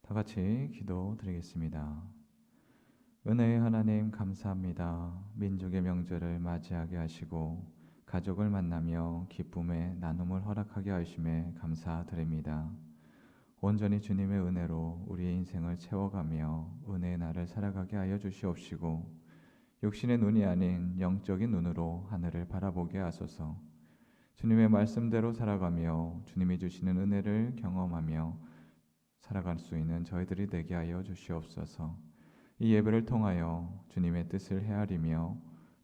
다 같이 기도드리겠습니다. 은혜의 하나님 감사합니다. 민족의 명절을 맞이하게 하시고 가족을 만나며 기쁨의 나눔을 허락하게 하심에 감사드립니다. 온전히 주님의 은혜로 우리의 인생을 채워가며 은혜의 날을 살아가게 하여 주시옵시고 육신의 눈이 아닌 영적인 눈으로 하늘을 바라보게 하소서. 주님의 말씀대로 살아가며 주님이 주시는 은혜를 경험하며 살아갈 수 있는 저희들이 되게 하여 주시옵소서. 이 예배를 통하여 주님의 뜻을 헤아리며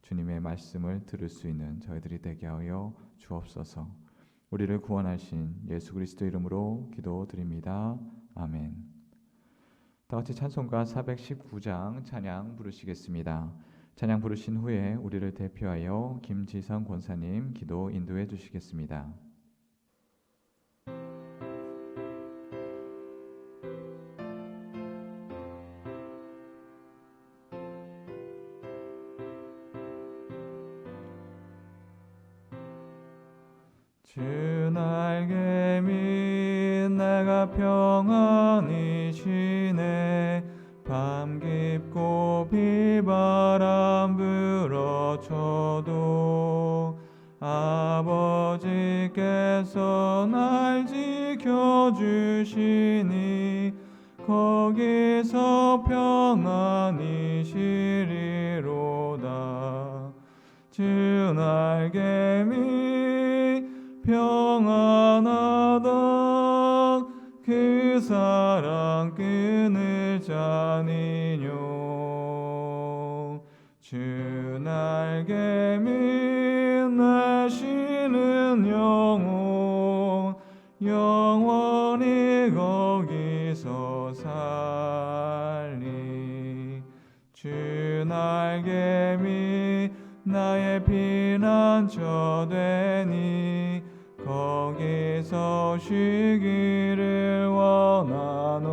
주님의 말씀을 들을 수 있는 저희들이 되게 하여 주옵소서. 우리를 구원하신 예수 그리스도 이름으로 기도드립니다. 아멘. 다 같이 찬송가 419장 찬양 부르시겠습니다. 찬양 부르신 후에 우리를 대표하여 김지성 권사님 기도 인도해 주시겠습니다. 주 날개 밑 내가 평안히 쉬네. 밤 깊고 비바람 불어쳐도 아버지께서 날 지켜주시니 거기서 평안히 쉬리로다. 주 날개 밑 평안하다. 그 사랑 끊을 자니뇨. 주 날개 밑 내 쉬는 영혼 영원히 거기서 살리. 주 날개 밑 나의 피난처 되니 거기서 쉬기를 원하노라.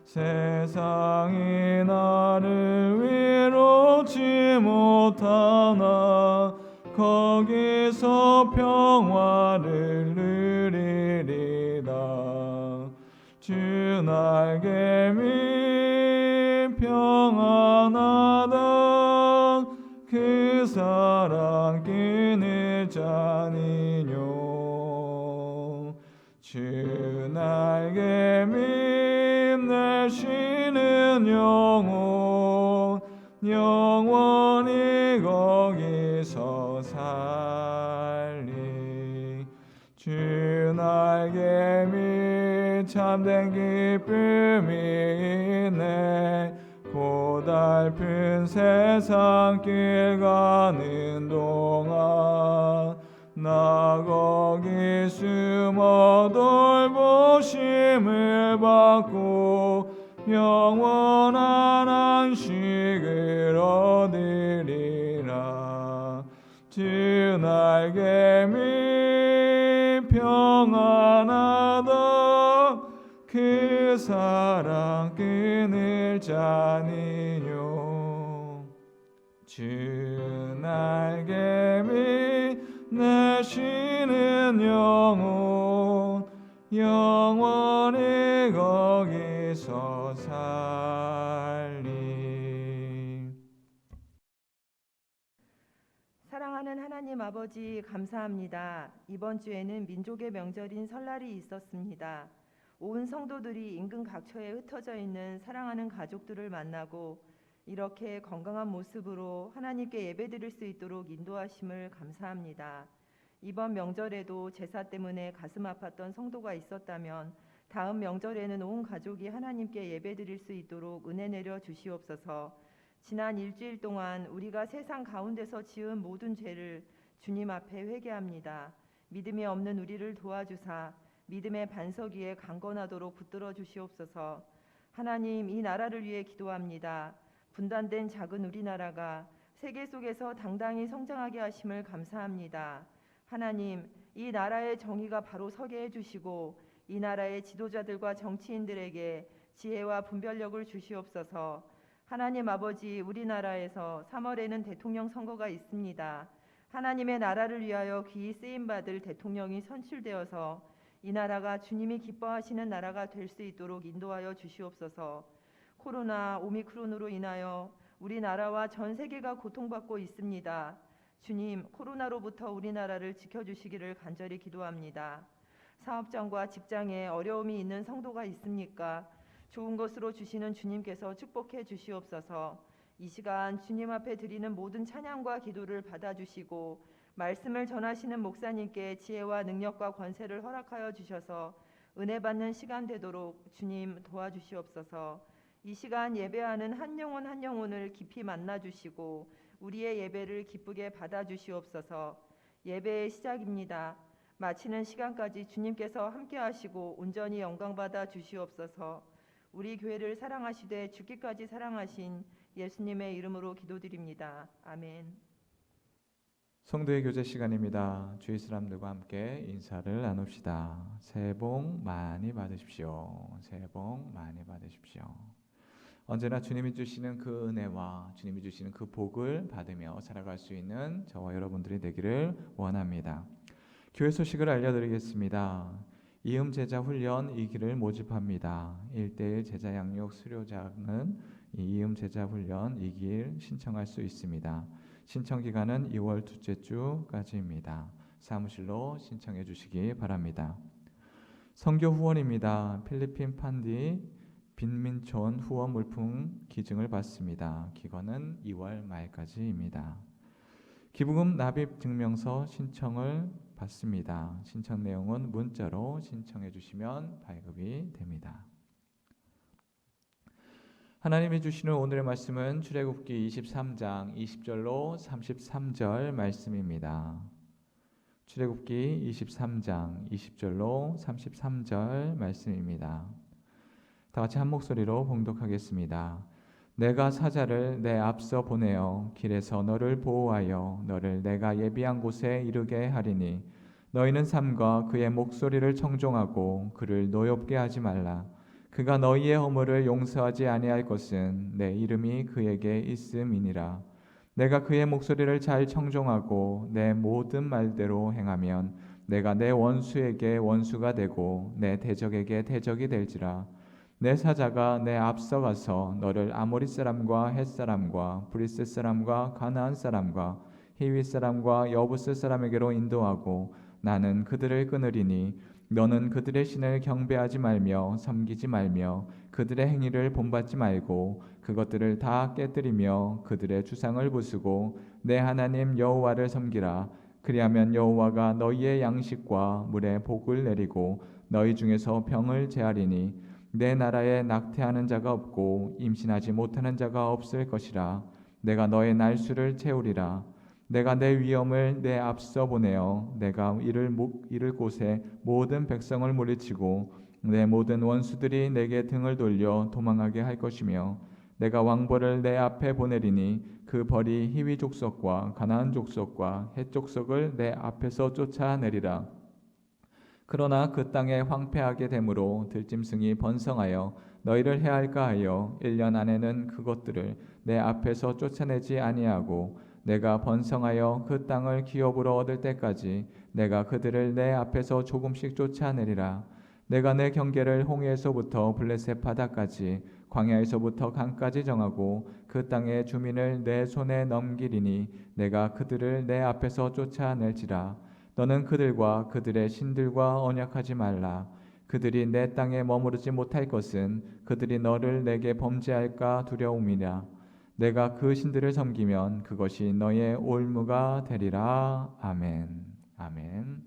세상이 나를 위로치 못하나 거기서 평화를 누리리다. 주 날개 밑 평안하다. 그 사랑 끊을 자니뇨. 주 날개 밑 내 쉬는 영혼 영원히 거기서 살리. 주 날개 밑 참된 기쁨이 있네. 고달픈 세상 길 가는 동안 나 거기 숨어 돌보심을 받고 영원한 안식을 얻으리라. 주 날개 밑 평안하다. 그 사랑 끊을 자니뇨. 주 날개 밑 내 쉬는 영혼 영원히 거기서 살리. 사랑하는 하나님 아버지 감사합니다. 이번 주에는 민족의 명절인 설날이 있었습니다. 온 성도들이 인근 각처에 흩어져 있는 사랑하는 가족들을 만나고 이렇게 건강한 모습으로 하나님께 예배드릴 수 있도록 인도하심을 감사합니다. 이번 명절에도 제사 때문에 가슴 아팠던 성도가 있었다면 다음 명절에는 온 가족이 하나님께 예배드릴 수 있도록 은혜 내려 주시옵소서. 지난 일주일 동안 우리가 세상 가운데서 지은 모든 죄를 주님 앞에 회개합니다. 믿음이 없는 우리를 도와주사 믿음의 반석 위에 강건하도록 붙들어 주시옵소서. 하나님, 이 나라를 위해 기도합니다. 분단된 작은 우리나라가 세계 속에서 당당히 성장하게 하심을 감사합니다. 하나님, 이 나라의 정의가 바로 서게 해주시고 이 나라의 지도자들과 정치인들에게 지혜와 분별력을 주시옵소서. 하나님 아버지, 우리나라에서 3월에는 대통령 선거가 있습니다. 하나님의 나라를 위하여 귀히 쓰임받을 대통령이 선출되어서 이 나라가 주님이 기뻐하시는 나라가 될 수 있도록 인도하여 주시옵소서. 코로나 오미크론으로 인하여 우리나라와 전 세계가 고통받고 있습니다. 주님, 코로나로부터 우리나라를 지켜주시기를 간절히 기도합니다. 사업장과 직장에 어려움이 있는 성도가 있습니까? 좋은 것으로 주시는 주님께서 축복해 주시옵소서. 이 시간 주님 앞에 드리는 모든 찬양과 기도를 받아주시고 말씀을 전하시는 목사님께 지혜와 능력과 권세를 허락하여 주셔서 은혜 받는 시간 되도록 주님 도와주시옵소서. 이 시간 예배하는 한 영혼 한 영혼을 깊이 만나주시고 우리의 예배를 기쁘게 받아주시옵소서. 예배의 시작입니다. 마치는 시간까지 주님께서 함께 하시고 온전히 영광받아 주시옵소서. 우리 교회를 사랑하시되 죽기까지 사랑하신 예수님의 이름으로 기도드립니다. 아멘. 성도의 교제 시간입니다. 주위 사람들과 함께 인사를 나눕시다. 새해 복 많이 받으십시오. 새해 복 많이 받으십시오. 언제나 주님이 주시는 그 은혜와 주님이 주시는 그 복을 받으며 살아갈 수 있는 저와 여러분들이 되기를 원합니다. 교회 소식을 알려드리겠습니다. 이음 제자 훈련 2기를 모집합니다. 1:1 제자 양육 수료자는 이음 제자 훈련 2기를 신청할 수 있습니다. 신청 기간은 2월 둘째 주까지입니다. 사무실로 신청해 주시기 바랍니다. 선교 후원입니다. 필리핀 판디 빈민촌 후원 물품 기증을 받습니다. 기간은 2월 말까지입니다. 기부금 납입 증명서 신청을 받습니다. 신청 내용은 문자로 신청해 주시면 발급이 됩니다. 하나님이 주시는 오늘의 말씀은 출애굽기 23장 20절로 33절 말씀입니다. 출애굽기 23장 20절로 33절 말씀입니다. 다 같이 한 목소리로 봉독하겠습니다. 내가 사자를 내 앞서 보내어 길에서 너를 보호하여 너를 내가 예비한 곳에 이르게 하리니 너희는 삼가 그의 목소리를 청종하고 그를 노엽게 하지 말라. 그가 너희의 허물을 용서하지 아니할 것은 내 이름이 그에게 있음이니라. 내가 그의 목소리를 잘 청종하고 내 모든 말대로 행하면 내가 내 원수에게 원수가 되고 내 대적에게 대적이 될지라. 내 사자가 내 앞서가서 너를 아모리 사람과 헷 사람과 브리스 사람과 가나안 사람과 히위 사람과 여부스 사람에게로 인도하고 나는 그들을 끊으리니 너는 그들의 신을 경배하지 말며 섬기지 말며 그들의 행위를 본받지 말고 그것들을 다 깨뜨리며 그들의 주상을 부수고 내 하나님 여호와를 섬기라. 그리하면 여호와가 너희의 양식과 물에 복을 내리고 너희 중에서 병을 제하리니 내 나라에 낙태하는 자가 없고 임신하지 못하는 자가 없을 것이라. 내가 너의 날수를 채우리라. 내가 내 위엄을 내 앞서 보내어 내가 이를 곳에 모든 백성을 물리치고 내 모든 원수들이 내게 등을 돌려 도망하게 할 것이며 내가 왕벌을 내 앞에 보내리니 그 벌이 히위 족속과 가나안 족속과 헷 족속을 내 앞에서 쫓아내리라. 그러나 그 땅에 황폐하게 되므로 들짐승이 번성하여 너희를 해할까 하여 1년 안에는 그것들을 내 앞에서 쫓아내지 아니하고 내가 번성하여 그 땅을 기업으로 얻을 때까지 내가 그들을 내 앞에서 조금씩 쫓아내리라. 내가 내 경계를 홍해에서부터 블레셋 바다까지 광야에서부터 강까지 정하고 그 땅의 주민을 내 손에 넘기리니 내가 그들을 내 앞에서 쫓아낼지라. 너는 그들과 그들의 신들과 언약하지 말라. 그들이 내 땅에 머무르지 못할 것은 그들이 너를 내게 범죄할까 두려움이라. 내가 그 신들을 섬기면 그것이 너의 올무가 되리라. 아멘. 아멘.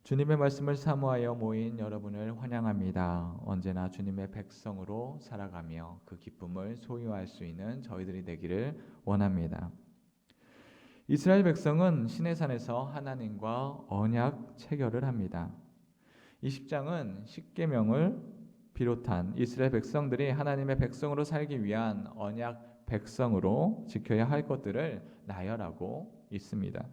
주님의 말씀을 사모하여 모인 여러분을 환영합니다. 언제나 주님의 백성으로 살아가며 그 기쁨을 소유할 수 있는 저희들이 되기를 원합니다. 이스라엘 백성은 시내산에서 하나님과 언약 체결을 합니다. 이 10장은 십계명을 비롯한 이스라엘 백성들이 하나님의 백성으로 살기 위한 언약 백성으로 지켜야 할 것들을 나열하고 있습니다.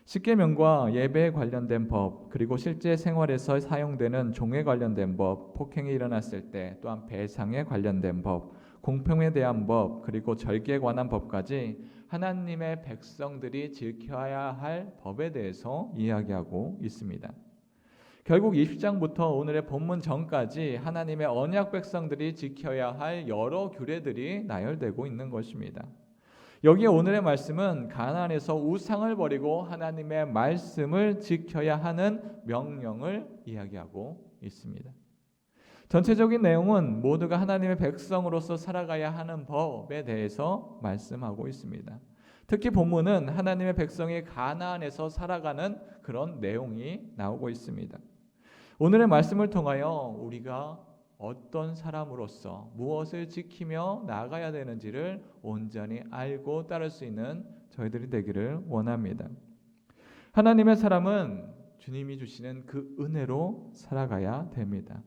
십계명과 예배에 관련된 법, 그리고 실제 생활에서 사용되는 종에 관련된 법, 폭행이 일어났을 때 또한 배상에 관련된 법, 공평에 대한 법, 그리고 절기에 관한 법까지 하나님의 백성들이 지켜야 할 법에 대해서 이야기하고 있습니다. 결국 20장부터 오늘의 본문 전까지 하나님의 언약 백성들이 지켜야 할 여러 규례들이 나열되고 있는 것입니다. 여기에 오늘의 말씀은 가나안에서 우상을 버리고 하나님의 말씀을 지켜야 하는 명령을 이야기하고 있습니다. 전체적인 내용은 모두가 하나님의 백성으로서 살아가야 하는 법에 대해서 말씀하고 있습니다. 특히 본문은 하나님의 백성이 가나안에서 살아가는 그런 내용이 나오고 있습니다. 오늘의 말씀을 통하여 우리가 어떤 사람으로서 무엇을 지키며 나아가야 되는지를 온전히 알고 따를 수 있는 저희들이 되기를 원합니다. 하나님의 사람은 주님이 주시는 그 은혜로 살아가야 됩니다.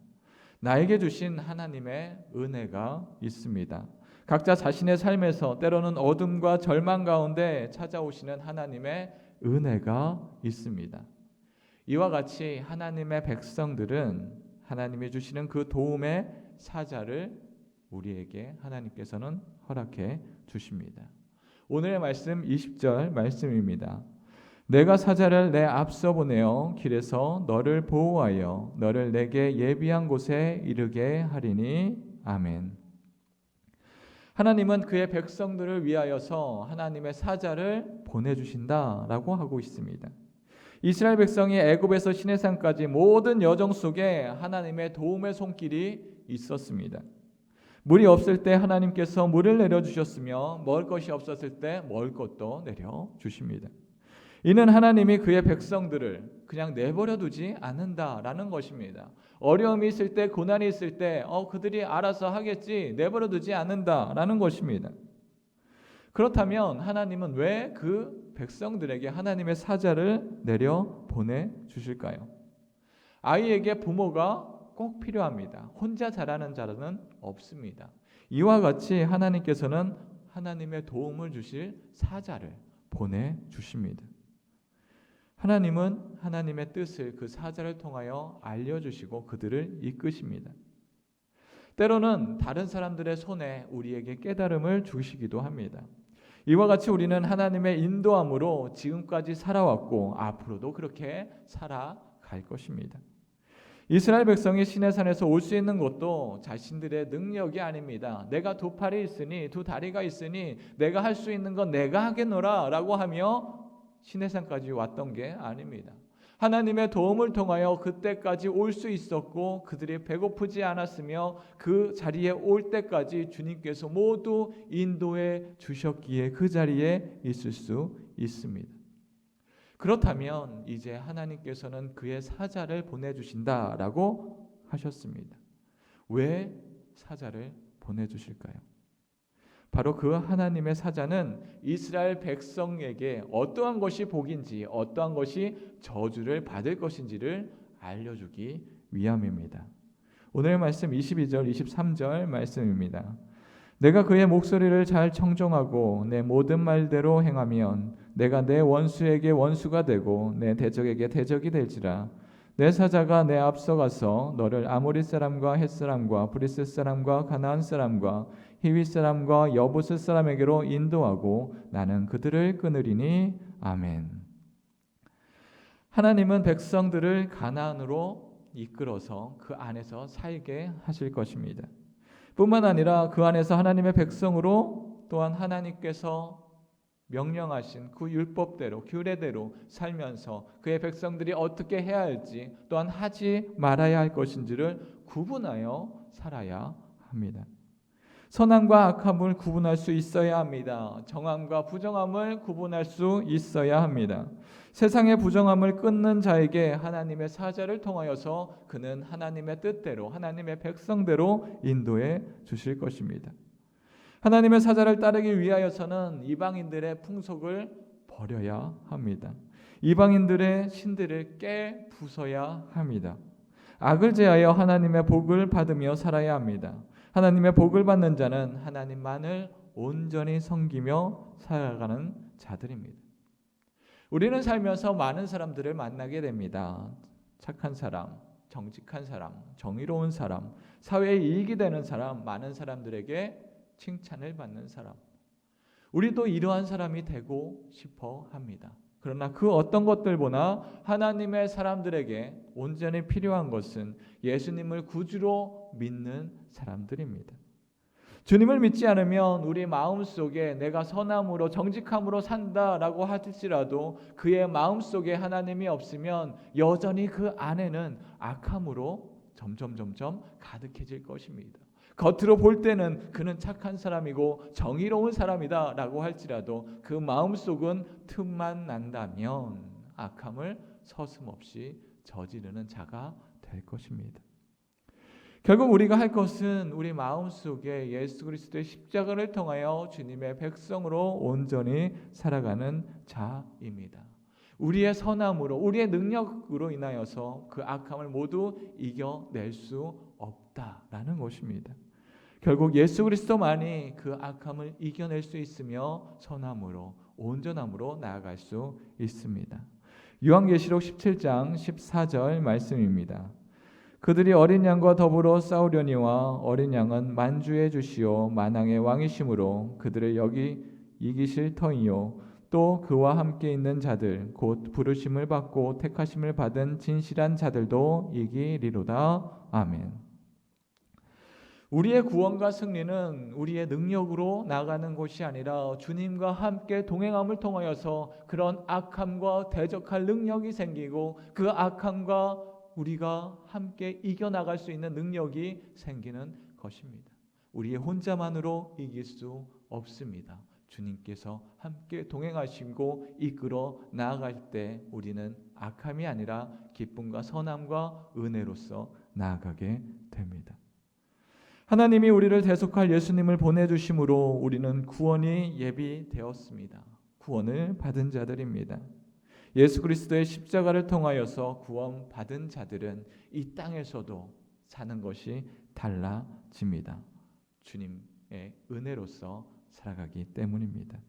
나에게 주신 하나님의 은혜가 있습니다. 각자 자신의 삶에서 때로는 어둠과 절망 가운데 찾아오시는 하나님의 은혜가 있습니다. 이와 같이 하나님의 백성들은 하나님이 주시는 그 도움의 사자를 우리에게 하나님께서는 허락해 주십니다. 오늘의 말씀 20절 말씀입니다. 내가 사자를 내 앞서 보내어 길에서 너를 보호하여 너를 내게 예비한 곳에 이르게 하리니 아멘. 하나님은 그의 백성들을 위하여서 하나님의 사자를 보내주신다라고 하고 있습니다. 이스라엘 백성이 애굽에서 시내산까지 모든 여정 속에 하나님의 도움의 손길이 있었습니다. 물이 없을 때 하나님께서 물을 내려주셨으며 먹을 것이 없었을 때 먹을 것도 내려주십니다. 이는 하나님이 그의 백성들을 그냥 내버려 두지 않는다라는 것입니다. 어려움이 있을 때, 고난이 있을 때 그들이 알아서 하겠지, 내버려 두지 않는다라는 것입니다. 그렇다면 하나님은 왜 그 백성들에게 하나님의 사자를 내려 보내주실까요? 아이에게 부모가 꼭 필요합니다. 혼자 자라는 자는 없습니다. 이와 같이 하나님께서는 하나님의 도움을 주실 사자를 보내주십니다. 하나님은 하나님의 뜻을 그 사자를 통하여 알려주시고 그들을 이끄십니다. 때로는 다른 사람들의 손에 우리에게 깨달음을 주시기도 합니다. 이와 같이 우리는 하나님의 인도함으로 지금까지 살아왔고 앞으로도 그렇게 살아갈 것입니다. 이스라엘 백성이 시내산에서 올 수 있는 것도 자신들의 능력이 아닙니다. 내가 두 팔이 있으니 두 다리가 있으니 내가 할 수 있는 건 내가 하겠노라 라고 하며 시내산까지 왔던 게 아닙니다. 하나님의 도움을 통하여 그때까지 올 수 있었고 그들이 배고프지 않았으며 그 자리에 올 때까지 주님께서 모두 인도해 주셨기에 그 자리에 있을 수 있습니다. 그렇다면 이제 하나님께서는 그의 사자를 보내주신다라고 하셨습니다. 왜 사자를 보내주실까요? 바로 그 하나님의 사자는 이스라엘 백성에게 어떠한 것이 복인지 어떠한 것이 저주를 받을 것인지를 알려주기 위함입니다. 오늘 말씀 22절 23절 말씀입니다. 내가 그의 목소리를 잘 청종하고 내 모든 말대로 행하면 내가 내 원수에게 원수가 되고 내 대적에게 대적이 될지라. 내 사자가 내 앞서가서 너를 아모리 사람과 헷 사람과 브리스 사람과 가나안 사람과 히윗 사람과 여부스 사람에게로 인도하고 나는 그들을 끊으리니 아멘. 하나님은 백성들을 가나안으로 이끌어서 그 안에서 살게 하실 것입니다. 뿐만 아니라 그 안에서 하나님의 백성으로 또한 하나님께서 명령하신 그 율법대로 규례대로 살면서 그의 백성들이 어떻게 해야 할지 또한 하지 말아야 할 것인지를 구분하여 살아야 합니다. 선함과 악함을 구분할 수 있어야 합니다. 정함과 부정함을 구분할 수 있어야 합니다. 세상의 부정함을 끊는 자에게 하나님의 사자를 통하여서 그는 하나님의 뜻대로 하나님의 백성대로 인도해 주실 것입니다. 하나님의 사자를 따르기 위하여서는 이방인들의 풍속을 버려야 합니다. 이방인들의 신들을 깨부숴야 합니다. 악을 제하여 하나님의 복을 받으며 살아야 합니다. 하나님의 복을 받는 자는 하나님만을 온전히 섬기며 살아가는 자들입니다. 우리는 살면서 많은 사람들을 만나게 됩니다. 착한 사람, 정직한 사람, 정의로운 사람, 사회에 이익이 되는 사람, 많은 사람들에게 칭찬을 받는 사람. 우리도 이러한 사람이 되고 싶어 합니다. 그러나 그 어떤 것들보다 하나님의 사람들에게 온전히 필요한 것은 예수님을 구주로 믿는 사람들입니다. 주님을 믿지 않으면 우리 마음속에 내가 선함으로 정직함으로 산다라고 할지라도 그의 마음속에 하나님이 없으면 여전히 그 안에는 악함으로 점점 가득해질 것입니다. 겉으로 볼 때는 그는 착한 사람이고 정의로운 사람이다라고 할지라도 그 마음속은 틈만 난다면 악함을 서슴없이 저지르는 자가 될 것입니다. 결국 우리가 할 것은 우리 마음속에 예수 그리스도의 십자가를 통하여 주님의 백성으로 온전히 살아가는 자입니다. 우리의 선함으로 우리의 능력으로 인하여서 그 악함을 모두 이겨낼 수 없다라는 것입니다. 결국 예수 그리스도만이 그 악함을 이겨낼 수 있으며 선함으로 온전함으로 나아갈 수 있습니다. 요한계시록 17장 14절 말씀입니다. 그들이 어린 양과 더불어 싸우려니와 어린 양은 만주의 주시오 만왕의 왕이심으로 그들을 여기 이기실 터이요 또 그와 함께 있는 자들 곧 부르심을 받고 택하심을 받은 진실한 자들도 이기리로다. 아멘. 우리의 구원과 승리는 우리의 능력으로 나가는 것이 아니라 주님과 함께 동행함을 통하여서 그런 악함과 대적할 능력이 생기고 그 악함과 우리가 함께 이겨나갈 수 있는 능력이 생기는 것입니다. 우리의 혼자만으로 이길 수 없습니다. 주님께서 함께 동행하시고 이끌어 나아갈 때 우리는 악함이 아니라 기쁨과 선함과 은혜로서 나아가게 됩니다. 하나님이 우리를 대속할 예수님을 보내주심으로 우리는 구원이 예비되었습니다. 구원을 받은 자들입니다. 예수 그리스도의 십자가를 통하여서 구원받은 자들은 이 땅에서도 사는 것이 달라집니다. 주님의 은혜로서 살아가기 때문입니다.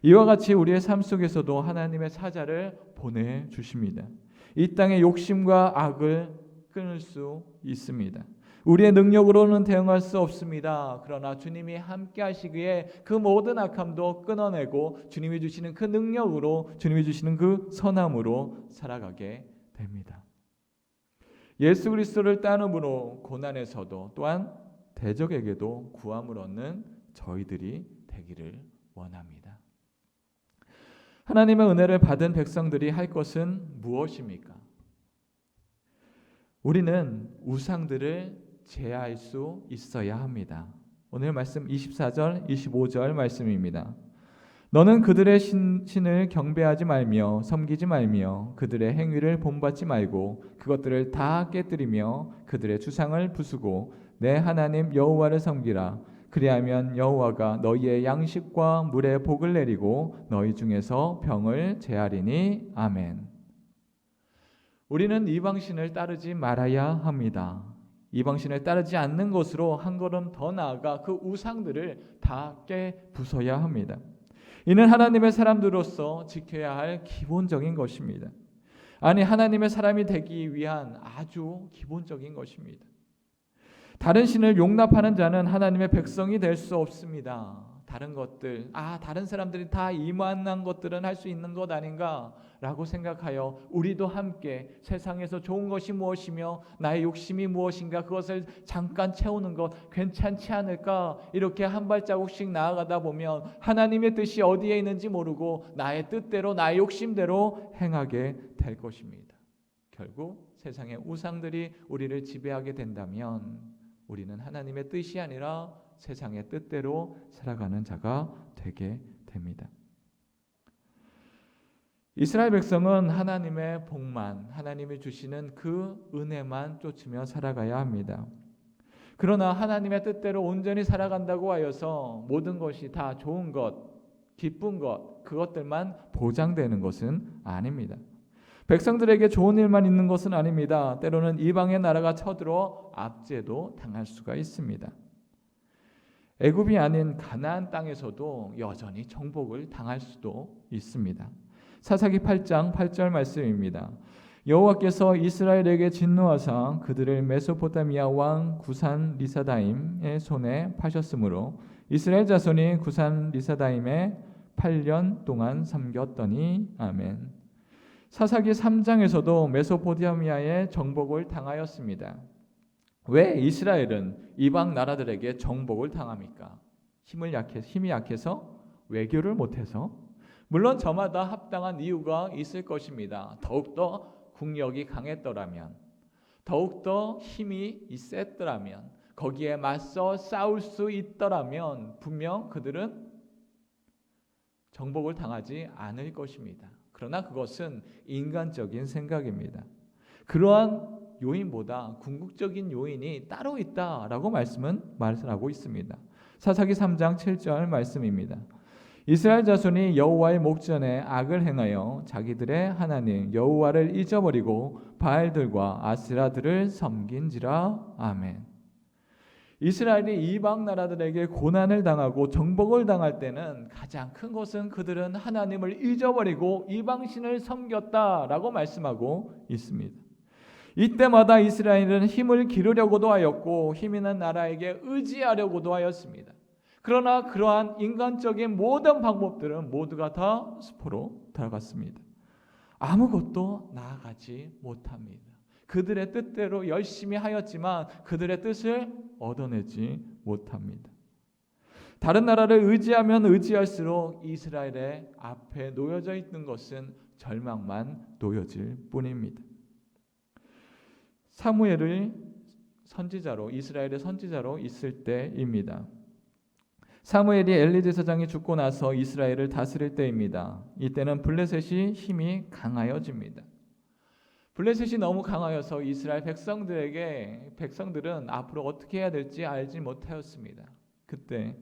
이와 같이 우리의 삶 속에서도 하나님의 사자를 보내주십니다. 이 땅의 욕심과 악을 끊을 수 있습니다. 우리의 능력으로는 대응할 수 없습니다. 그러나 주님이 함께 하시기에 그 모든 악함도 끊어내고 주님이 주시는 그 능력으로 주님이 주시는 그 선함으로 살아가게 됩니다. 예수 그리스도를 따름으로 고난에서도 또한 대적에게도 구함을 얻는 저희들이 되기를 원합니다. 하나님의 은혜를 받은 백성들이 할 것은 무엇입니까? 우리는 우상들을 제할 수 있어야 합니다. 오늘 말씀 24절, 25절 말씀입니다. 너는 그들의 신을 경배하지 말며 섬기지 말며 그들의 행위를 본받지 말고 그것들을 다 깨뜨리며 그들의 주상을 부수고 내 하나님 여호와를 섬기라. 그리하면 여호와가 너희의 양식과 물의 복을 내리고 너희 중에서 병을 제하리니. 아멘. 우리는 이방신을 따르지 말아야 합니다. 이방신을 따르지 않는 것으로 한 걸음 더 나아가 그 우상들을 다 깨부숴야 합니다. 이는 하나님의 사람들로서 지켜야 할 기본적인 것입니다. 아니, 하나님의 사람이 되기 위한 아주 기본적인 것입니다. 다른 신을 용납하는 자는 하나님의 백성이 될 수 없습니다. 다른 것들, 다른 사람들이 다 이만한 것들은 할 수 있는 것 아닌가 라고 생각하여 우리도 함께 세상에서 좋은 것이 무엇이며 나의 욕심이 무엇인가 그것을 잠깐 채우는 것 괜찮지 않을까 이렇게 한 발자국씩 나아가다 보면 하나님의 뜻이 어디에 있는지 모르고 나의 뜻대로 나의 욕심대로 행하게 될 것입니다. 결국 세상의 우상들이 우리를 지배하게 된다면 우리는 하나님의 뜻이 아니라 세상의 뜻대로 살아가는 자가 되게 됩니다. 이스라엘 백성은 하나님의 복만, 하나님이 주시는 그 은혜만 쫓으며 살아가야 합니다. 그러나 하나님의 뜻대로 온전히 살아간다고 하여서 모든 것이 다 좋은 것, 기쁜 것, 그것들만 보장되는 것은 아닙니다. 백성들에게 좋은 일만 있는 것은 아닙니다. 때로는 이방의 나라가 쳐들어 압제도 당할 수가 있습니다. 애굽이 아닌 가나안 땅에서도 여전히 정복을 당할 수도 있습니다. 사사기 8장 8절 말씀입니다. 여호와께서 이스라엘에게 진노하사 그들을 메소포타미아 왕 구산 리사다임의 손에 파셨으므로 이스라엘 자손이 구산 리사다임에 8년 동안 섬겼더니 아멘. 사사기 3장에서도 메소포타미아에 정복을 당하였습니다. 왜 이스라엘은 이방 나라들에게 정복을 당합니까? 힘이 약해서? 외교를 못해서? 물론 저마다 합당한 이유가 있을 것입니다. 더욱더 국력이 강했더라면, 더욱더 힘이 셌더라면, 거기에 맞서 싸울 수 있더라면 분명 그들은 정복을 당하지 않을 것입니다. 그러나 그것은 인간적인 생각입니다. 그러한 요인보다 궁극적인 요인이 따로 있다라고 말씀하고 있습니다. 사사기 3장 7절 말씀입니다. 이스라엘 자손이 여호와의 목전에 악을 행하여 자기들의 하나님 여호와를 잊어버리고 바알들과 아스라들을 섬긴지라. 아멘. 이스라엘이 이방 나라들에게 고난을 당하고 정복을 당할 때는 가장 큰 것은 그들은 하나님을 잊어버리고 이방신을 섬겼다라고 말씀하고 있습니다. 이때마다 이스라엘은 힘을 기르려고도 하였고 힘 있는 나라에게 의지하려고도 하였습니다. 그러나 그러한 인간적인 모든 방법들은 모두가 다 수포로 들어갔습니다. 아무것도 나아가지 못합니다. 그들의 뜻대로 열심히 하였지만 그들의 뜻을 얻어내지 못합니다. 다른 나라를 의지하면 의지할수록 이스라엘의 앞에 놓여져 있는 것은 절망만 놓여질 뿐입니다. 사무엘이 이스라엘의 선지자로 있을 때입니다. 사무엘이 엘리 제사장이 죽고 나서 이스라엘을 다스릴 때입니다. 이때는 블레셋이 힘이 강하여집니다. 블레셋이 너무 강하여서 이스라엘 백성들은 앞으로 어떻게 해야 될지 알지 못하였습니다. 그때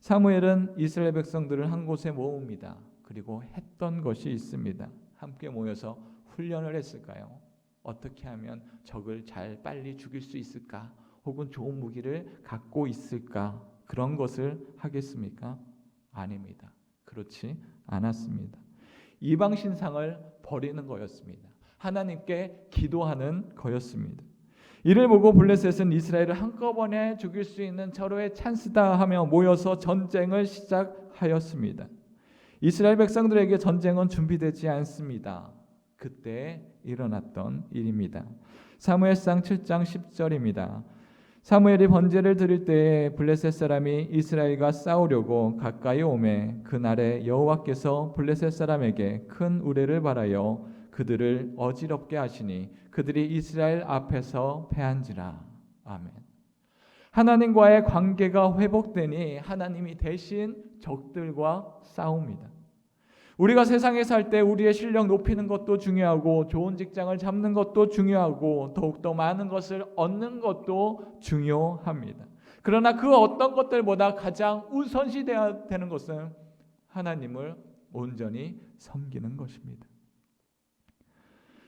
사무엘은 이스라엘 백성들을 한 곳에 모읍니다. 그리고 했던 것이 있습니다. 함께 모여서 훈련을 했을까요? 어떻게 하면 적을 빨리 죽일 수 있을까? 혹은 좋은 무기를 갖고 있을까? 그런 것을 하겠습니까? 아닙니다. 그렇지 않았습니다. 이방 신상을 버리는 거였습니다. 하나님께 기도하는 거였습니다. 이를 보고 블레셋은 이스라엘을 한꺼번에 죽일 수 있는 절호의 찬스다 하며 모여서 전쟁을 시작하였습니다. 이스라엘 백성들에게 전쟁은 준비되지 않습니다. 그때 일어났던 일입니다. 사무엘상 7장 10절입니다. 사무엘이 번제를 드릴 때에 블레셋 사람이 이스라엘과 싸우려고 가까이 오매 그날에 여호와께서 블레셋 사람에게 큰 우레를 발하여 그들을 어지럽게 하시니 그들이 이스라엘 앞에서 패한지라. 아멘. 하나님과의 관계가 회복되니 하나님이 대신 적들과 싸웁니다. 우리가 세상에 살 때 우리의 실력 높이는 것도 중요하고 좋은 직장을 잡는 것도 중요하고 더욱더 많은 것을 얻는 것도 중요합니다. 그러나 그 어떤 것들보다 가장 우선시되어야 되는 것은 하나님을 온전히 섬기는 것입니다.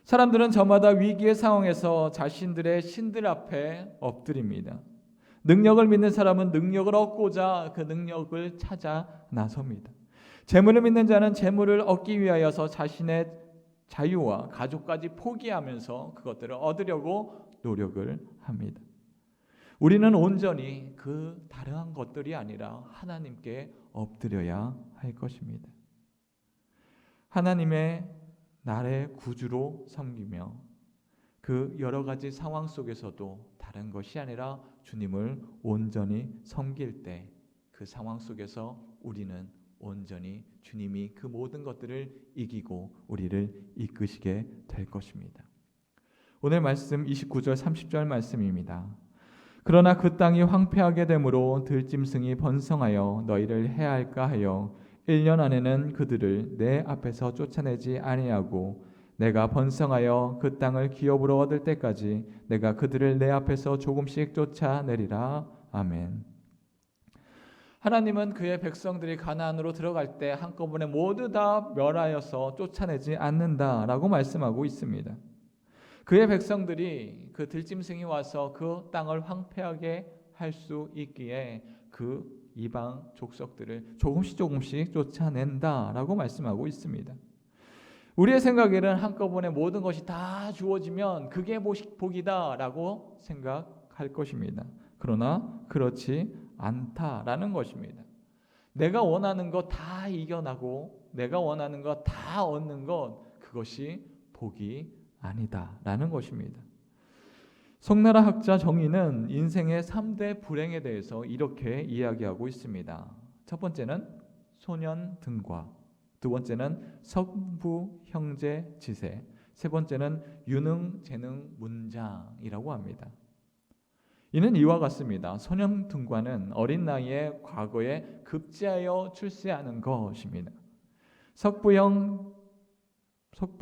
사람들은 저마다 위기의 상황에서 자신들의 신들 앞에 엎드립니다. 능력을 믿는 사람은 능력을 얻고자 그 능력을 찾아 나섭니다. 재물을 믿는 자는 재물을 얻기 위하여서 자신의 자유와 가족까지 포기하면서 그것들을 얻으려고 노력을 합니다. 우리는 온전히 그 다른 것들이 아니라 하나님께 엎드려야 할 것입니다. 하나님의 나의 구주로 섬기며 그 여러 가지 상황 속에서도 다른 것이 아니라 주님을 온전히 섬길 때 그 상황 속에서 우리는 온전히 주님이 그 모든 것들을 이기고 우리를 이끄시게 될 것입니다. 오늘 말씀 29절 30절 말씀입니다. 그러나 그 땅이 황폐하게 되므로 들짐승이 번성하여 너희를 해할까 하여 1년 안에는 그들을 내 앞에서 쫓아내지 아니하고 내가 번성하여 그 땅을 기업으로 얻을 때까지 내가 그들을 내 앞에서 조금씩 쫓아내리라. 아멘. 하나님은 그의 백성들이 가나안으로 들어갈 때 한꺼번에 모두 다 멸하여서 쫓아내지 않는다라고 말씀하고 있습니다. 그의 백성들이 그 들짐승이 와서 그 땅을 황폐하게 할 수 있기에 그 이방 족속들을 조금씩 쫓아낸다라고 말씀하고 있습니다. 우리의 생각에는 한꺼번에 모든 것이 다 주어지면 그게 복이다라고 생각합니다. 할 것입니다. 그러나 그렇지 않다라는 것입니다. 내가 원하는 것 다 이겨나고 내가 원하는 것 다 얻는 것, 그것이 복이 아니다라는 것입니다. 송나라 학자 정의는 인생의 3대 불행에 대해서 이렇게 이야기하고 있습니다. 첫 번째는 소년 등과, 두 번째는 성부 형제 지세, 세 번째는 유능 재능 문장이라고 합니다. 이는 이와 같습니다. 소년 등과는 어린 나이에 과거에 급제하여 출세하는 것입니다. 석부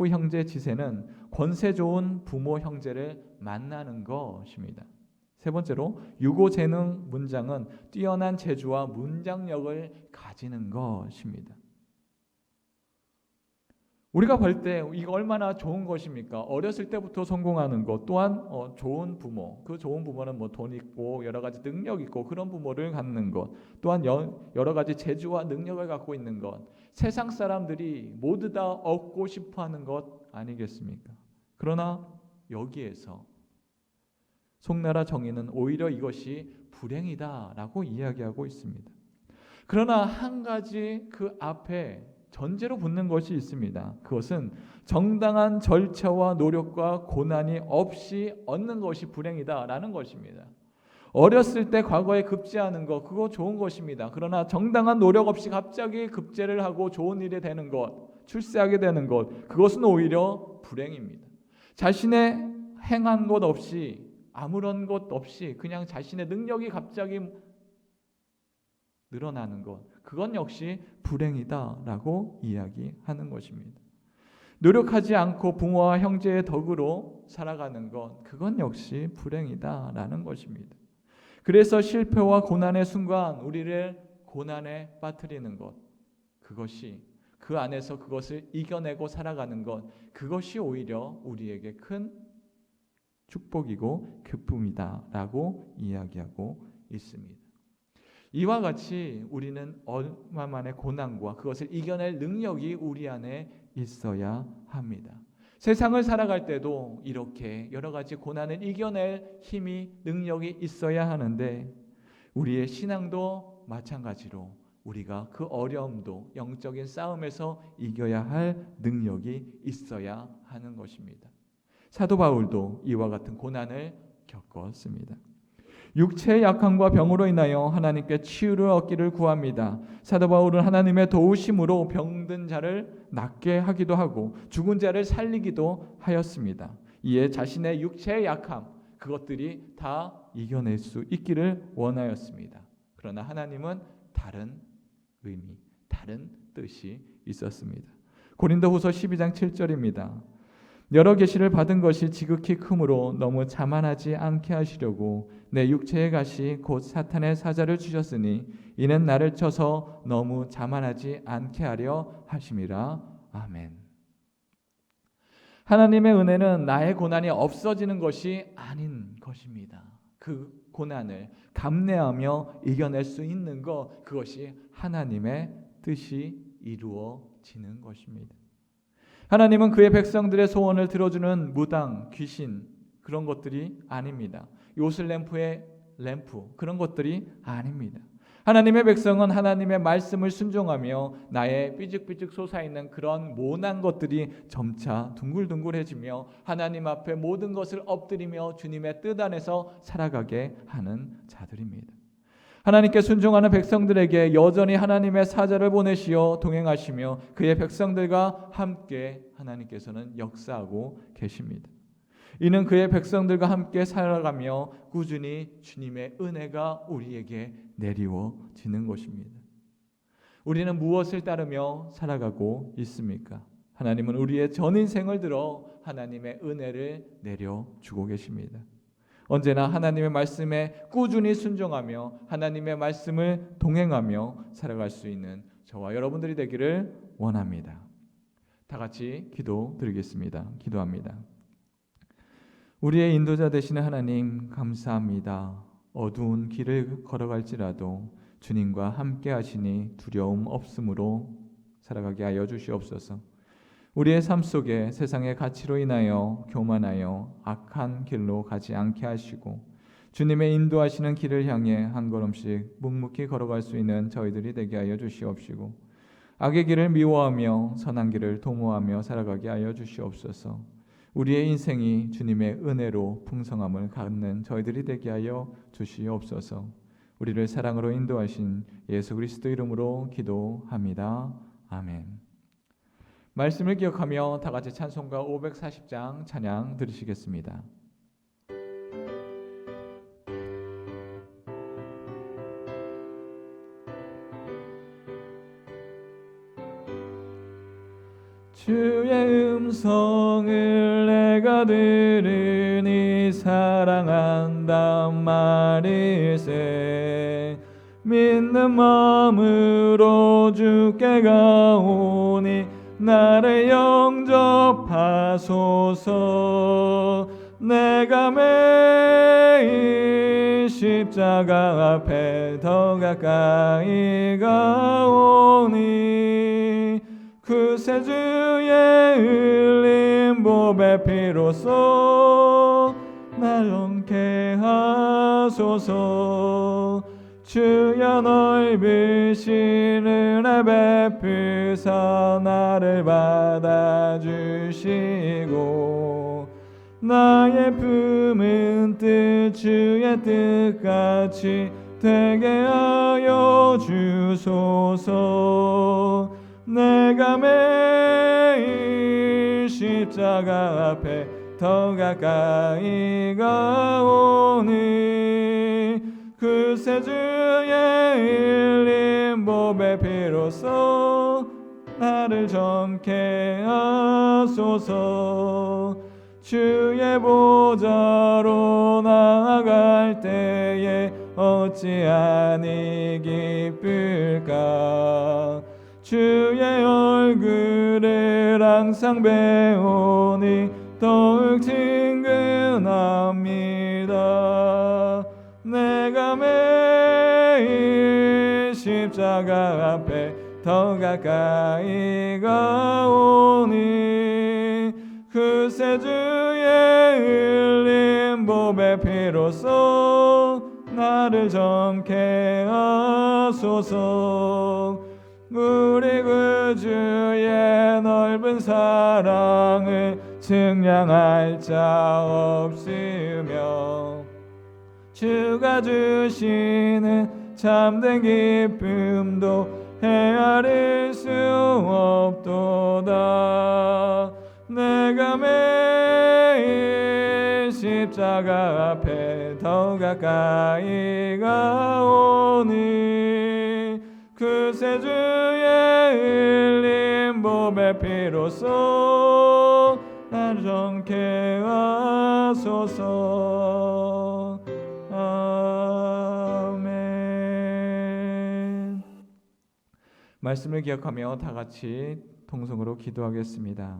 형제 지세는 권세 좋은 부모 형제를 만나는 것입니다. 세 번째로 유고 재능 문장은 뛰어난 재주와 문장력을 가지는 것입니다. 우리가 볼 때 이거 얼마나 좋은 것입니까? 어렸을 때부터 성공하는 것, 또한 좋은 부모, 그 좋은 부모는 뭐 돈 있고 여러 가지 능력 있고 그런 부모를 갖는 것, 또한 여러 가지 재주와 능력을 갖고 있는 것, 세상 사람들이 모두 다 얻고 싶어하는 것 아니겠습니까? 그러나 여기에서 송나라 정의는 오히려 이것이 불행이다라고 이야기하고 있습니다. 그러나 한 가지 그 앞에 전제로 붙는 것이 있습니다. 그것은 정당한 절차와 노력과 고난이 없이 얻는 것이 불행이다라는 것입니다. 어렸을 때 과거에 급제하는 것, 그거 좋은 것입니다. 그러나 정당한 노력 없이 갑자기 급제를 하고 좋은 일이 되는 것, 출세하게 되는 것, 그것은 오히려 불행입니다. 자신의 행한 것 없이, 아무런 것 없이 그냥 자신의 능력이 갑자기 늘어나는 것, 그건 역시 불행이다라고 이야기하는 것입니다. 노력하지 않고 부모와 형제의 덕으로 살아가는 것, 그건 역시 불행이다라는 것입니다. 그래서 실패와 고난의 순간 우리를 고난에 빠뜨리는 것, 그것이 그 안에서 그것을 이겨내고 살아가는 것, 그것이 오히려 우리에게 큰 축복이고 기쁨이다라고 이야기하고 있습니다. 이와 같이 우리는 얼마만의 고난과 그것을 이겨낼 능력이 우리 안에 있어야 합니다. 세상을 살아갈 때도 이렇게 여러 가지 고난을 이겨낼 힘이, 능력이 있어야 하는데 우리의 신앙도 마찬가지로 우리가 그 어려움도 영적인 싸움에서 이겨야 할 능력이 있어야 하는 것입니다. 사도 바울도 이와 같은 고난을 겪었습니다. 육체의 약함과 병으로 인하여 하나님께 치유를 얻기를 구합니다. 사도 바울은 하나님의 도우심으로 병든 자를 낫게 하기도 하고 죽은 자를 살리기도 하였습니다. 이에 자신의 육체의 약함, 그것들이 다 이겨낼 수 있기를 원하였습니다. 그러나 하나님은 다른 의미, 다른 뜻이 있었습니다. 고린도후서 12장 7절입니다. 여러 계시를 받은 것이 지극히 크므로 너무 자만하지 않게 하시려고 내 육체의 가시 곧 사탄의 사자를 주셨으니 이는 나를 쳐서 너무 자만하지 않게 하려 하심이라. 아멘. 하나님의 은혜는 나의 고난이 없어지는 것이 아닌 것입니다. 그 고난을 감내하며 이겨낼 수 있는 것, 그것이 하나님의 뜻이 이루어지는 것입니다. 하나님은 그의 백성들의 소원을 들어주는 무당, 귀신, 그런 것들이 아닙니다. 요슬램프의 램프, 그런 것들이 아닙니다. 하나님의 백성은 하나님의 말씀을 순종하며 나의 삐죽삐죽 솟아있는 그런 모난 것들이 점차 둥글둥글해지며 하나님 앞에 모든 것을 엎드리며 주님의 뜻 안에서 살아가게 하는 자들입니다. 하나님께 순종하는 백성들에게 여전히 하나님의 사자를 보내시어 동행하시며 그의 백성들과 함께 하나님께서는 역사하고 계십니다. 이는 그의 백성들과 함께 살아가며 꾸준히 주님의 은혜가 우리에게 내리워지는 것입니다. 우리는 무엇을 따르며 살아가고 있습니까? 하나님은 우리의 전 인생을 들어 하나님의 은혜를 내려주고 계십니다. 언제나 하나님의 말씀에 꾸준히 순종하며 하나님의 말씀을 동행하며 살아갈 수 있는 저와 여러분들이 되기를 원합니다. 다 같이 기도드리겠습니다. 기도합니다. 우리의 인도자 되시는 하나님 감사합니다. 어두운 길을 걸어갈지라도 주님과 함께 하시니 두려움 없음으로 살아가게 하여 주시옵소서. 우리의 삶 속에 세상의 가치로 인하여 교만하여 악한 길로 가지 않게 하시고 주님의 인도하시는 길을 향해 한 걸음씩 묵묵히 걸어갈 수 있는 저희들이 되게 하여 주시옵시고, 악의 길을 미워하며 선한 길을 도모하며 살아가게 하여 주시옵소서. 우리의 인생이 주님의 은혜로 풍성함을 갖는 저희들이 되게 하여 주시옵소서. 우리를 사랑으로 인도하신 예수 그리스도 이름으로 기도합니다. 아멘. 말씀을 기억하며 다 같이 찬송가 540장 찬양 들으시겠습니다. 주의 음성을 내가 들으니 사랑한단 말일세. 믿는 마음으로 주께 가오니 나를 영접하소서. 내가 매일 십자가 앞에 더 가까이 가오니 그새 주의 흘린 보배 피로써 날 얹게 하소서. 주여 넓으신 은혜 베푸사 나를 받아주시고 나의 품은 뜻 주의 뜻같이 되게 하여 주소서. 내가 매일 십자가 앞에 더 가까이 가오니 그새 주의 흘린 보배 피로써 나를 정케 하소서. 주의 보좌로 나아갈 때에 어찌하니 기쁠까. 주의 얼굴을 항상 배우니 더욱 친근합니다. 내가 매일 십자가 앞에 더 가까이 가오니 그새 주의 흘린 보배 피로써 나를 정케 하소서. 우리 구주의 넓은 사랑을 증량할 자 없으며 주가 주시는 참된 기쁨도 헤아릴 수 없도다. 내가 매일 십자가 앞에 더 가까이 가오니 그새 주의 흘린 보배 피로써 나를 정케 하소서. 아멘. 말씀을 기억하며 다 같이 통성으로 기도하겠습니다.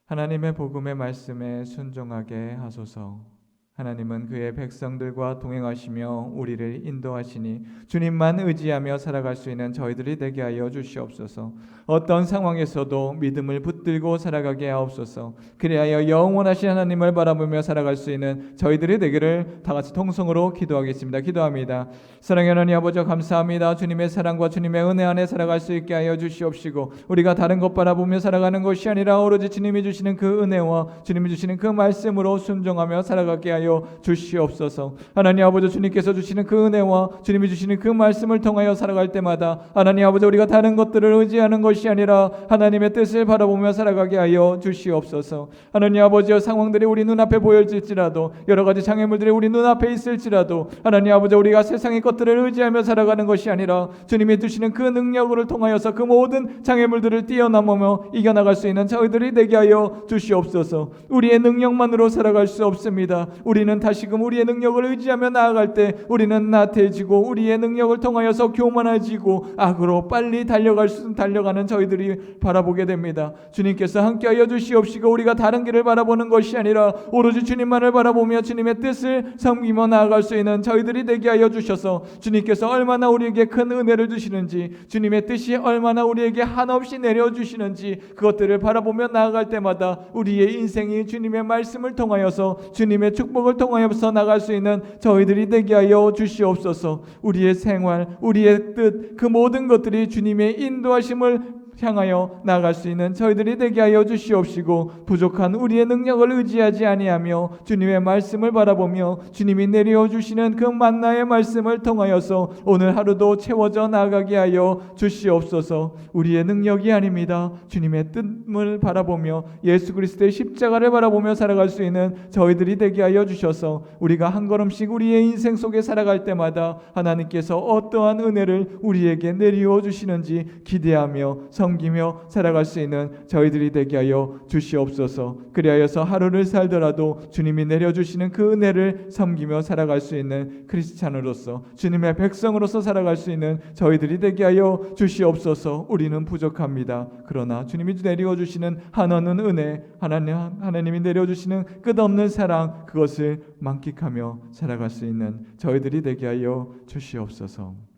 하나님의 복음의 말씀에 순종하게 하소서. 하나님은 그의 백성들과 동행하시며 우리를 인도하시니 주님만 의지하며 살아갈 수 있는 저희들이 되게 하여 주시옵소서. 어떤 상황에서도 믿음을 붙들고 살아가게 하옵소서. 그리하여 영원하신 하나님을 바라보며 살아갈 수 있는 저희들이 되기를 다 같이 통성으로 기도하겠습니다. 기도합니다. 사랑하는 하나님 아버지 감사합니다. 주님의 사랑과 주님의 은혜 안에 살아갈 수 있게 하여 주시옵시고 우리가 다른 것 바라보며 살아가는 것이 아니라 오로지 주님이 주시는 그 은혜와 주님이 주시는 그 말씀으로 순종하며 살아가게 하여 주시옵소서. 하나님 아버지 주님께서 주시는 그 은혜와 주님이 주시는 그 말씀을 통하여 살아갈 때마다 하나님 아버지 우리가 다른 것들을 의지하는 것이 아니라 하나님의 뜻을 바라보며 살아가게 하여 주시옵소서. 하나님 아버지 상황들이 우리 눈앞에 보여질지라도 여러 가지 장애물들이 우리 눈앞에 있을지라도 하나님 아버지 우리가 세상의 것들을 의지하며 살아가는 것이 아니라 주님이 주시는 그 능력을 통하여서 그 모든 장애물들을 뛰어넘으며 이겨나갈 수 있는 저희들이 되게 하여 주시옵소서. 우리의 능력만으로 살아갈 수 없습니다. 우리는 다시금 우리의 능력을 의지하며 나아갈 때 우리는 나태해지고 우리의 능력을 통하여서 교만해지고 악으로 빨리 달려가는 저희들이 바라보게 됩니다. 주님께서 함께하여 주시옵시고 우리가 다른 길을 바라보는 것이 아니라 오로지 주님만을 바라보며 주님의 뜻을 섬기며 나아갈 수 있는 저희들이 되게 하여 주셔서 주님께서 얼마나 우리에게 큰 은혜를 주시는지 주님의 뜻이 얼마나 우리에게 한없이 내려주시는지 그것들을 바라보며 나아갈 때마다 우리의 인생이 주님의 말씀을 통하여서 주님의 축복 축복을 통하여서 나갈 수 있는 저희들이 되게 하여 주시옵소서. 우리의 생활, 우리의 뜻, 그 모든 것들이 주님의 인도하심을 향하여 나아갈 수 있는 저희들이 되게 하여 주시옵시고, 부족한 우리의 능력을 의지하지 아니하며 주님의 말씀을 바라보며 주님이 내려주시는 그 만나의 말씀을 통하여서 오늘 하루도 채워져 나가게 하여 주시옵소서. 우리의 능력이 아닙니다. 주님의 뜻을 바라보며 예수 그리스도의 십자가를 바라보며 살아갈 수 있는 저희들이 되게 하여 주셔서 우리가 한 걸음씩 우리의 인생 속에 살아갈 때마다 하나님께서 어떠한 은혜를 우리에게 내리워 주시는지 기대하며 섬기며 살아갈 수 있는 저희들이 되게 하여 주시옵소서. 그리하여서 하루를 살더라도 주님이 내려주시는 그 은혜를 섬기며 살아갈 수 있는 크리스찬으로서, 주님의 백성으로서 살아갈 수 있는 저희들이 되게 하여 주시옵소서. 우리는 부족합니다. 그러나 주님이 내려주시는 한없는 은혜, 하나님이 내려주시는 끝없는 사랑, 그것을 만끽하며 살아갈 수 있는 저희들이 되게 하여 주시옵소서.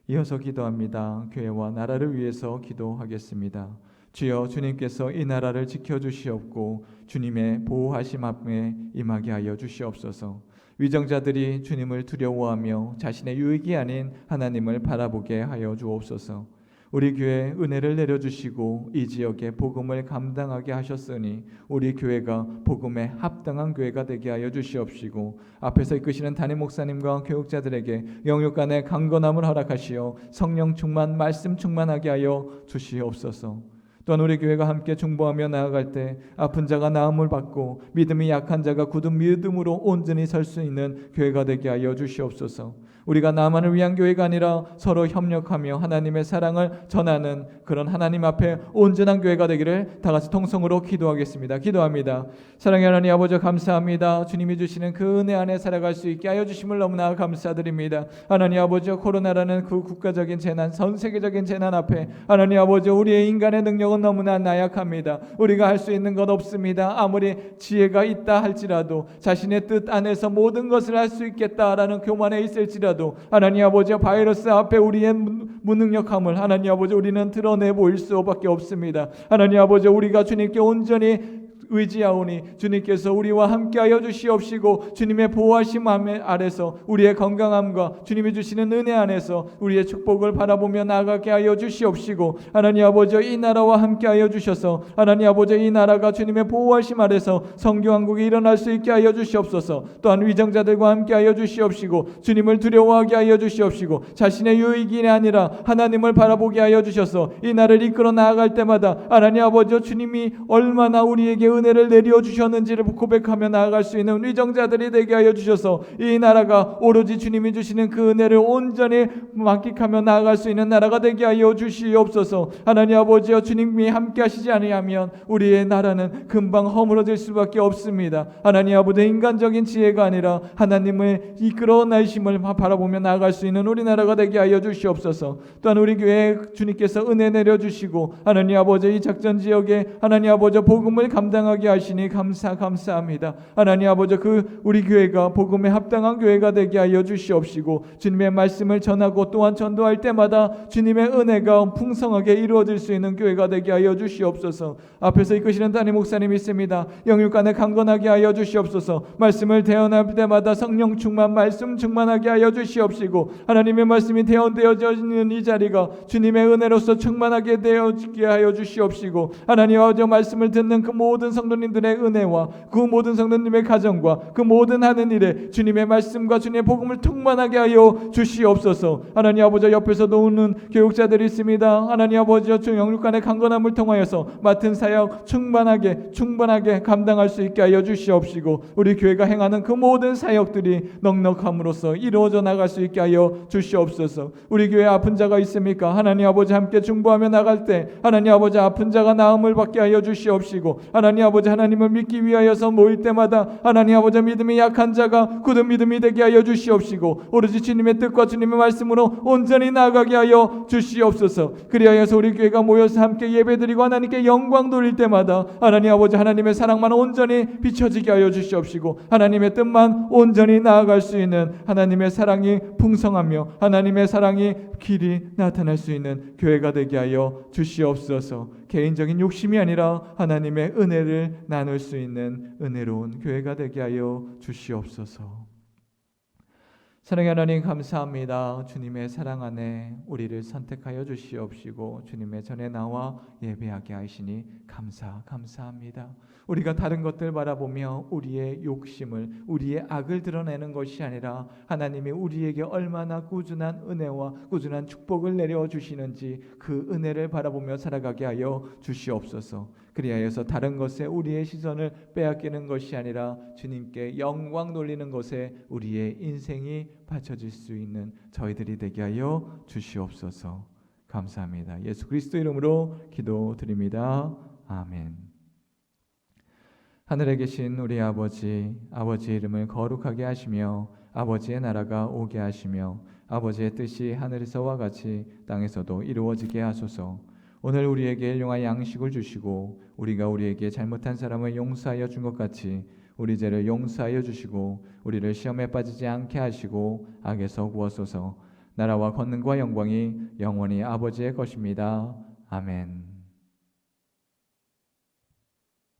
이어서 기도합니다. 교회와 나라를 위해서 기도하겠습니다. 주여, 주님께서 이 나라를 지켜주시옵고 주님의 보호하심 앞에 임하게 하여 주시옵소서. 위정자들이 주님을 두려워하며 자신의 유익이 아닌 하나님을 바라보게 하여 주옵소서. 우리 교회에 은혜를 내려주시고 이 지역의 복음을 감당하게 하셨으니 우리 교회가 복음에 합당한 교회가 되게 하여 주시옵시고, 앞에서 이끄시는 담임 목사님과 교육자들에게 영육 간의 강건함을 허락하시어 성령 충만, 말씀 충만하게 하여 주시옵소서. 또한 우리 교회가 함께 중보하며 나아갈 때 아픈 자가 나음을 받고 믿음이 약한 자가 굳은 믿음으로 온전히 설 수 있는 교회가 되게 하여 주시옵소서. 우리가 나만을 위한 교회가 아니라 서로 협력하며 하나님의 사랑을 전하는 그런 하나님 앞에 온전한 교회가 되기를 다 같이 통성으로 기도하겠습니다. 기도합니다. 사랑의 하나님 아버지, 감사합니다. 주님이 주시는 그 은혜 안에 살아갈 수 있게 하여 주심을 너무나 감사드립니다. 하나님 아버지, 코로나라는 그 국가적인 재난, 전 세계적인 재난 앞에 하나님 아버지, 우리의 인간의 능력은 너무나 나약합니다. 우리가 할 수 있는 것 없습니다. 아무리 지혜가 있다 할지라도, 자신의 뜻 안에서 모든 것을 할 수 있겠다라는 교만에 있을지라도 하나님 아버지, 바이러스 앞에 우리의 무능력함을 하나님 아버지 우리는 드러내 보일 수밖에 없습니다. 하나님 아버지, 우리가 주님께 온전히 의지하오니 주님께서 우리와 함께하여 주시옵시고 주님의 보호하심 아래서 우리의 건강함과 주님이 주시는 은혜 안에서 우리의 축복을 바라보며 나아가게 하여 주시옵시고, 하나님 아버지, 이 나라와 함께하여 주셔서 하나님 아버지, 이 나라가 주님의 보호하심 아래서 성교왕국이 일어날 수 있게 하여 주시옵소서. 또한 위정자들과 함께하여 주시옵시고 주님을 두려워하게 하여 주시옵시고 자신의 유익이 아니라 하나님을 바라보게 하여 주셔서 이 나라를 이끌어 나아갈 때마다 하나님 아버지, 주님이 얼마나 우리에게 은혜를 내려 주셨는지를 고백하며 나아갈 수 있는 위정자들이 되게 하여 주셔서 이 나라가 오로지 주님이 주시는 그 은혜를 온전히 만끽하며 나아갈 수 있는 나라가 되게 하여 주시옵소서. 하나님 아버지여, 주님이 함께 하시지 아니하면 우리의 나라는 금방 허물어질 수밖에 없습니다. 하나님 아버지, 인간적인 지혜가 아니라 하나님의 이끌어 나이심을 바라보며 나아갈 수 있는 우리나라가 되게 하여 주시옵소서. 또한 우리 교회에 주님께서 은혜 내려주시고 하나님 아버지, 이 작전 지역에 하나님 아버지 복음을 감당하게 하시니 감사합니다. 하나님 아버지, 그 우리 교회가 복음에 합당한 교회가 되게 하여 주시옵시고 주님의 말씀을 전하고 또한 전도할 때마다 주님의 은혜가 풍성하게 이루어질 수 있는 교회가 되게 하여 주시옵소서. 앞에서 이끄시는 담임 목사님 있습니다. 영육 간에 강건하게 하여 주시옵소서. 말씀을 대언할 때마다 성령 충만, 말씀 충만하게 하여 주시옵시고 하나님의 말씀이 대언되어져 있는 이 자리가 주님의 은혜로서 충만하게 되어지게 하여 주시옵시고, 하나님 아버지, 말씀을 듣는 그 모든 성도님들의 은혜와 그 모든 성도님의 가정과 그 모든 하는 일에 주님의 말씀과 주님의 복음을 충만하게 하여 주시옵소서. 하나님 아버지, 옆에서 도우는 교육자들이 있습니다. 하나님 아버지, 영육 간의 강건함을 통하여서 맡은 사역 충만하게 감당할 수 있게 하여 주시옵시고 우리 교회가 행하는 그 모든 사역들이 넉넉함으로써 이루어져 나갈 수 있게 하여 주시옵소서. 우리 교회에 아픈 자가 있습니까? 하나님 아버지, 함께 중보하며 나갈 때 하나님 아버지, 아픈 자가 나음을 받게 하여 주시옵시고 하나님 아버지, 하나님을 믿기 위하여서 모일 때마다 하나님 아버지, 믿음이 약한 자가 굳은 믿음이 되게 하여 주시옵시고 오로지 주님의 뜻과 주님의 말씀으로 온전히 나아가게 하여 주시옵소서. 그리하여서 우리 교회가 모여서 함께 예배드리고 하나님께 영광 돌릴 때마다 하나님 아버지, 하나님의 사랑만 온전히 비춰지게 하여 주시옵시고 하나님의 뜻만 온전히 나아갈 수 있는 하나님의 사랑이 풍성하며 하나님의 사랑이 길이 나타날 수 있는 교회가 되게 하여 주시옵소서. 개인적인 욕심이 아니라 하나님의 은혜를 나눌 수 있는 은혜로운 교회가 되게 하여 주시옵소서. 사랑의 하나님 감사합니다. 주님의 사랑 안에 우리를 선택하여 주시옵시고 주님의 전에 나와 예배하게 하시니 감사합니다. 우리가 다른 것들 바라보며 우리의 욕심을, 우리의 악을 드러내는 것이 아니라 하나님이 우리에게 얼마나 꾸준한 은혜와 꾸준한 축복을 내려주시는지 그 은혜를 바라보며 살아가게 하여 주시옵소서. 그리하여서 다른 것에 우리의 시선을 빼앗기는 것이 아니라 주님께 영광 돌리는 것에 우리의 인생이 바쳐질 수 있는 저희들이 되게 하여 주시옵소서. 감사합니다. 예수 그리스도 이름으로 기도드립니다. 아멘. 하늘에 계신 우리 아버지의 이름을 거룩하게 하시며 아버지의 나라가 오게 하시며 아버지의 뜻이 하늘에서와 같이 땅에서도 이루어지게 하소서. 오늘 우리에게 일용할 양식을 주시고 우리가 우리에게 잘못한 사람을 용서하여 준 것 같이 우리 죄를 용서하여 주시고 우리를 시험에 빠지지 않게 하시고 악에서 구하소서. 나라와 권능과 영광이 영원히 아버지의 것입니다. 아멘.